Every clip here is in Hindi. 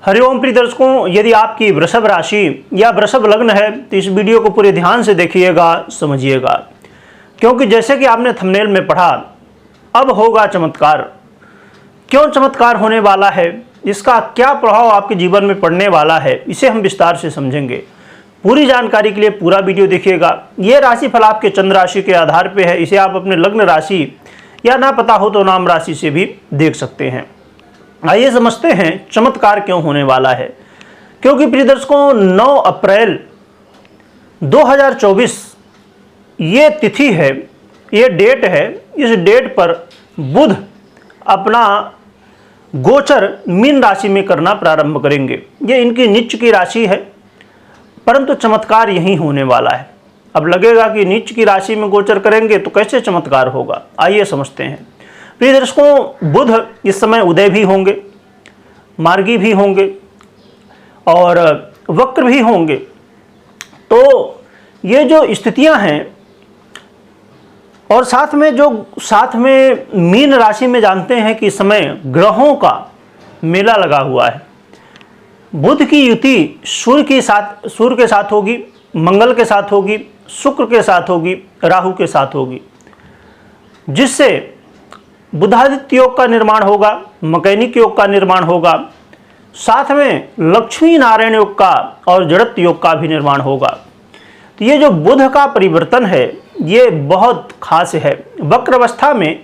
हरिओम प्रिय दर्शकों, यदि आपकी वृषभ राशि या वृषभ लग्न है तो इस वीडियो को पूरे ध्यान से देखिएगा, समझिएगा, क्योंकि जैसे कि आपने थंबनेल में पढ़ा, अब होगा चमत्कार। क्यों चमत्कार होने वाला है, इसका क्या प्रभाव आपके जीवन में पड़ने वाला है, इसे हम विस्तार से समझेंगे। पूरी जानकारी के लिए पूरा वीडियो देखिएगा। ये राशिफल आपके चंद्र राशि के आधार पर है। इसे आप अपने लग्न राशि या ना पता हो तो नाम राशि से भी देख सकते हैं। आइए समझते हैं चमत्कार क्यों होने वाला है। क्योंकि प्रिय दर्शकों, 9 अप्रैल 2024 ये तिथि है, ये डेट है। इस डेट पर बुध अपना गोचर मीन राशि में करना प्रारंभ करेंगे। ये इनकी नीच की राशि है, परंतु चमत्कार यही होने वाला है। अब लगेगा कि नीच की राशि में गोचर करेंगे तो कैसे चमत्कार होगा, आइए समझते हैं। प्रिय दर्शकों, बुध इस समय उदय भी होंगे, मार्गी भी होंगे और वक्र भी होंगे। तो ये जो स्थितियां हैं, और साथ में मीन राशि में जानते हैं कि इस समय ग्रहों का मेला लगा हुआ है। बुध की युति सूर्य के साथ होगी, मंगल के साथ होगी, शुक्र के साथ होगी, राहु के साथ होगी, जिससे बुधादित्य योग का निर्माण होगा, मकैनिक योग का निर्माण होगा, साथ में लक्ष्मी नारायण योग का और जड़त योग का भी निर्माण होगा। तो ये जो बुध का परिवर्तन है ये बहुत खास है। वक्र अवस्था में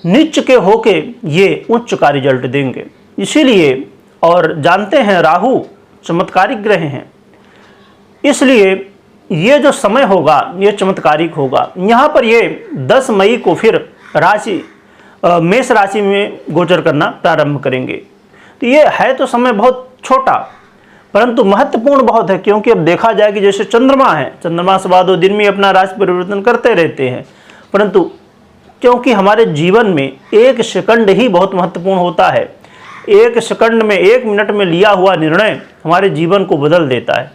नीच के होके ये उच्च का रिजल्ट देंगे। इसीलिए, और जानते हैं राहु चमत्कारिक ग्रह हैं, इसलिए ये जो समय होगा ये चमत्कारिक होगा। यहाँ पर ये 10 मई को फिर मेष राशि में गोचर करना प्रारंभ करेंगे। तो ये है तो समय बहुत छोटा, परंतु महत्वपूर्ण बहुत है। क्योंकि अब देखा जाए कि जैसे चंद्रमा है, चंद्रमा सवा 2 दिन में अपना राशि परिवर्तन करते रहते हैं, परंतु क्योंकि हमारे जीवन में 1 सेकंड ही बहुत महत्वपूर्ण होता है। 1 सेकंड में, 1 मिनट में लिया हुआ निर्णय हमारे जीवन को बदल देता है।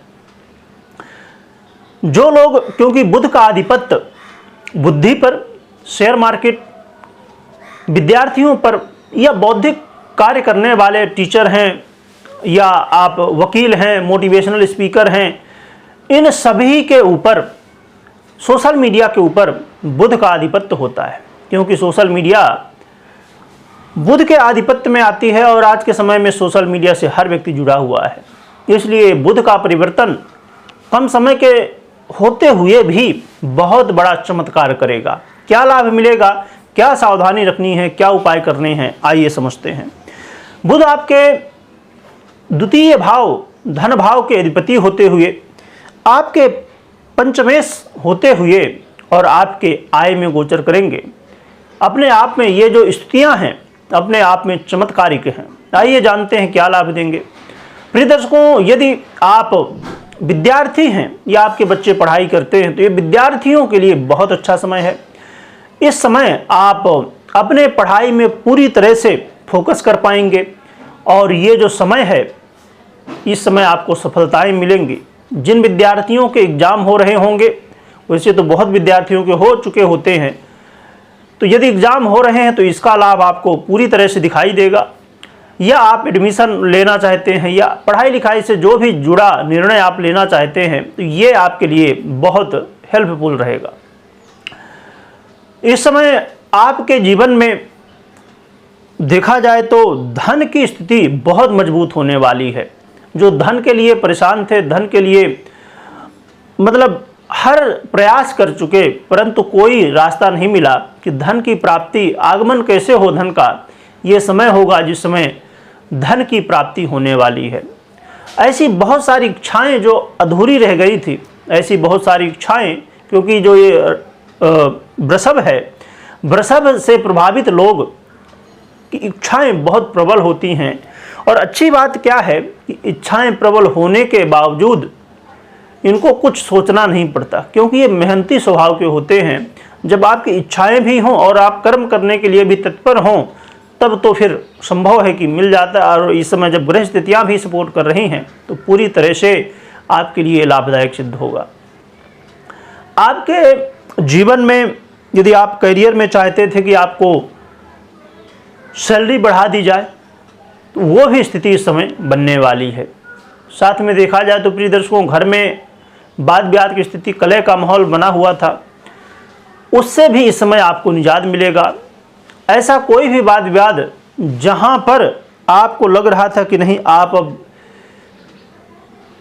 जो लोग, क्योंकि बुध का आधिपत्य बुद्धि पर, शेयर मार्केट, विद्यार्थियों पर या बौद्धिक कार्य करने वाले टीचर हैं, या आप वकील हैं, मोटिवेशनल स्पीकर हैं, इन सभी के ऊपर, सोशल मीडिया के ऊपर बुध का आधिपत्य होता है। क्योंकि सोशल मीडिया बुध के आधिपत्य में आती है और आज के समय में सोशल मीडिया से हर व्यक्ति जुड़ा हुआ है। इसलिए बुध का परिवर्तन कम समय के होते हुए भी बहुत बड़ा चमत्कार करेगा। क्या लाभ मिलेगा, क्या सावधानी रखनी है, क्या उपाय करने हैं, आइए समझते हैं। बुध आपके द्वितीय भाव, धन भाव के अधिपति होते हुए, आपके पंचमेश होते हुए और आपके आय में गोचर करेंगे। अपने आप में ये जो स्थितियां हैं अपने आप में चमत्कारिक हैं। आइए जानते हैं क्या लाभ देंगे। प्रिय दर्शकों, यदि आप विद्यार्थी हैं या आपके बच्चे पढ़ाई करते हैं तो ये विद्यार्थियों के लिए बहुत अच्छा समय है। इस समय आप अपने पढ़ाई में पूरी तरह से फोकस कर पाएंगे और ये जो समय है, इस समय आपको सफलताएं मिलेंगी। जिन विद्यार्थियों के एग्ज़ाम हो रहे होंगे, वैसे तो बहुत विद्यार्थियों के हो चुके होते हैं, तो यदि एग्ज़ाम हो रहे हैं तो इसका लाभ आपको पूरी तरह से दिखाई देगा। या आप एडमिशन लेना चाहते हैं या पढ़ाई लिखाई से जो भी जुड़ा निर्णय आप लेना चाहते हैं तो ये आपके लिए बहुत हेल्पफुल रहेगा। इस समय आपके जीवन में देखा जाए तो धन की स्थिति बहुत मजबूत होने वाली है। जो धन के लिए परेशान थे, धन के लिए मतलब हर प्रयास कर चुके, परंतु कोई रास्ता नहीं मिला कि धन की प्राप्ति, आगमन कैसे हो धन का, ये समय होगा जिस समय धन की प्राप्ति होने वाली है। ऐसी बहुत सारी इच्छाएं जो अधूरी रह गई थी, ऐसी बहुत सारी इच्छाएं, क्योंकि जो ये वृषभ है, वृषभ से प्रभावित लोग की इच्छाएं बहुत प्रबल होती हैं। और अच्छी बात क्या है कि इच्छाएं प्रबल होने के बावजूद इनको कुछ सोचना नहीं पड़ता, क्योंकि ये मेहनती स्वभाव के होते हैं। जब आपकी इच्छाएं भी हों और आप कर्म करने के लिए भी तत्पर हों, तब तो फिर संभव है कि मिल जाता है। और इस समय जब ग्रह स्थितियाँ भी सपोर्ट कर रही हैं तो पूरी तरह से आपके लिए लाभदायक सिद्ध होगा। आपके जीवन में यदि आप करियर में चाहते थे कि आपको सैलरी बढ़ा दी जाए, तो वो भी स्थिति इस समय बनने वाली है। साथ में देखा जाए तो प्रिय दर्शकों, घर में वाद विवाद की स्थिति, कलह का माहौल बना हुआ था, उससे भी इस समय आपको निजात मिलेगा। ऐसा कोई भी वाद विवाद जहाँ पर आपको लग रहा था कि नहीं आप अब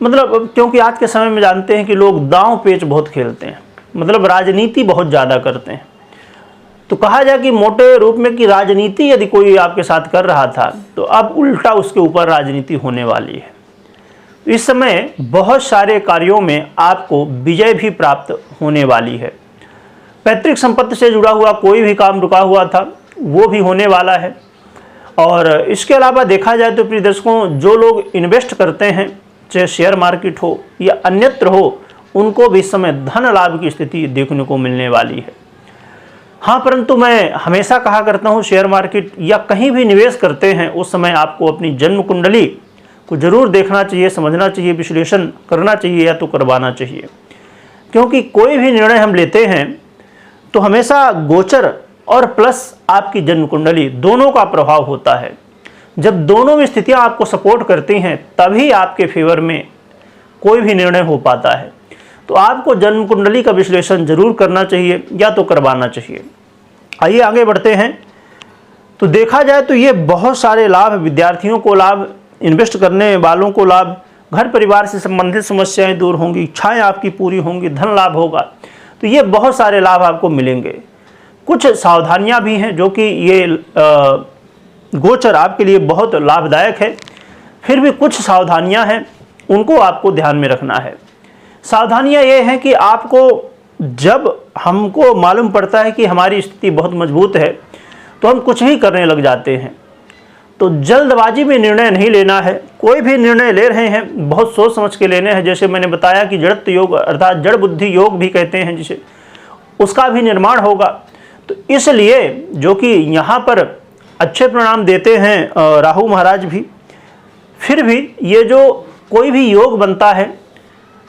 मतलब, क्योंकि आज के समय में जानते हैं कि लोग दांव पेच बहुत खेलते हैं, मतलब राजनीति बहुत ज़्यादा करते हैं। तो कहा जाए कि मोटे रूप में कि राजनीति यदि कोई आपके साथ कर रहा था तो अब उल्टा उसके ऊपर राजनीति होने वाली है। इस समय बहुत सारे कार्यों में आपको विजय भी प्राप्त होने वाली है। पैतृक संपत्ति से जुड़ा हुआ कोई भी काम रुका हुआ था वो भी होने वाला है। और इसके अलावा देखा जाए तो प्रिय दर्शकों, जो लोग इन्वेस्ट करते हैं, चाहे शेयर मार्केट हो या अन्यत्र हो, उनको भी इस समय धन लाभ की स्थिति देखने को मिलने वाली है। हाँ, परंतु मैं हमेशा कहा करता हूँ, शेयर मार्केट या कहीं भी निवेश करते हैं उस समय आपको अपनी जन्म कुंडली को जरूर देखना चाहिए, समझना चाहिए, विश्लेषण करना चाहिए या तो करवाना चाहिए। क्योंकि कोई भी निर्णय हम लेते हैं तो हमेशा गोचर और प्लस आपकी जन्म कुंडली दोनों का प्रभाव होता है। जब दोनों में स्थितियां आपको सपोर्ट करती हैं तभी आपके फेवर में कोई भी निर्णय हो पाता है। तो आपको जन्म कुंडली का विश्लेषण जरूर करना चाहिए या तो करवाना चाहिए। आइए आगे बढ़ते हैं। तो देखा जाए तो ये बहुत सारे लाभ, विद्यार्थियों को लाभ, इन्वेस्ट करने वालों को लाभ, घर परिवार से संबंधित समस्याएं दूर होंगी, इच्छाएं आपकी पूरी होंगी, धन लाभ होगा। तो ये बहुत सारे लाभ आपको मिलेंगे। कुछ सावधानियां भी हैं जो कि ये गोचर आपके लिए बहुत लाभदायक है, फिर भी कुछ सावधानियां हैं, उनको आपको ध्यान में रखना है। सावधानियां ये हैं कि आपको जब हमको मालूम पड़ता है कि हमारी स्थिति बहुत मजबूत है तो हम कुछ ही करने लग जाते हैं। तो जल्दबाजी में निर्णय नहीं लेना है। कोई भी निर्णय ले रहे हैं बहुत सोच समझ के लेने हैं। जैसे मैंने बताया कि जड़त्व योग अर्थात जड़ बुद्धि योग भी कहते हैं जिसे, उसका भी निर्माण होगा। तो इसलिए जो कि यहाँ पर अच्छे परिणाम देते हैं राहु महाराज भी, फिर भी ये जो कोई भी योग बनता है,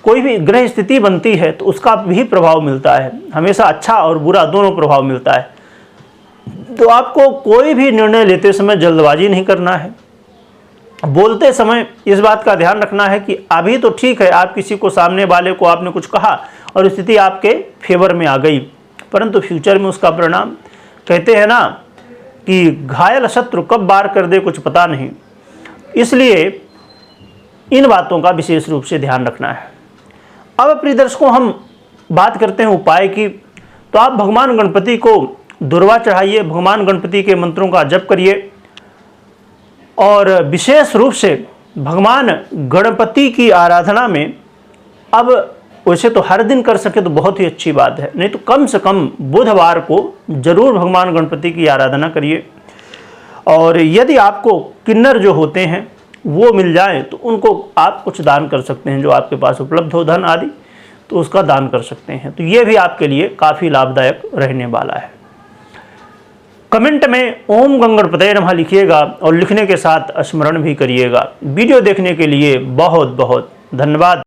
कोई भी ग्रह स्थिति बनती है तो उसका भी प्रभाव मिलता है। हमेशा अच्छा और बुरा दोनों प्रभाव मिलता है। तो आपको कोई भी निर्णय लेते समय जल्दबाजी नहीं करना है। बोलते समय इस बात का ध्यान रखना है कि अभी तो ठीक है, आप किसी को, सामने वाले को आपने कुछ कहा और स्थिति आपके फेवर में आ गई, परंतु फ्यूचर में उसका परिणाम, कहते हैं ना कि घायल शत्रु कब वार कर दे कुछ पता नहीं। इसलिए इन बातों का विशेष रूप से ध्यान रखना है। अब प्रिय दर्शकों, हम बात करते हैं उपाय की। तो आप भगवान गणपति को दुर्वा चढ़ाइए, भगवान गणपति के मंत्रों का जप करिए और विशेष रूप से भगवान गणपति की आराधना में, अब वैसे तो हर दिन कर सके तो बहुत ही अच्छी बात है, नहीं तो कम से कम बुधवार को जरूर भगवान गणपति की आराधना करिए। और यदि आपको किन्नर जो होते हैं वो मिल जाए तो उनको आप कुछ दान कर सकते हैं, जो आपके पास उपलब्ध हो धन आदि, तो उसका दान कर सकते हैं। तो ये भी आपके लिए काफ़ी लाभदायक रहने वाला है। कमेंट में ओम गंगणपतये नमः लिखिएगा और लिखने के साथ स्मरण भी करिएगा। वीडियो देखने के लिए बहुत बहुत धन्यवाद।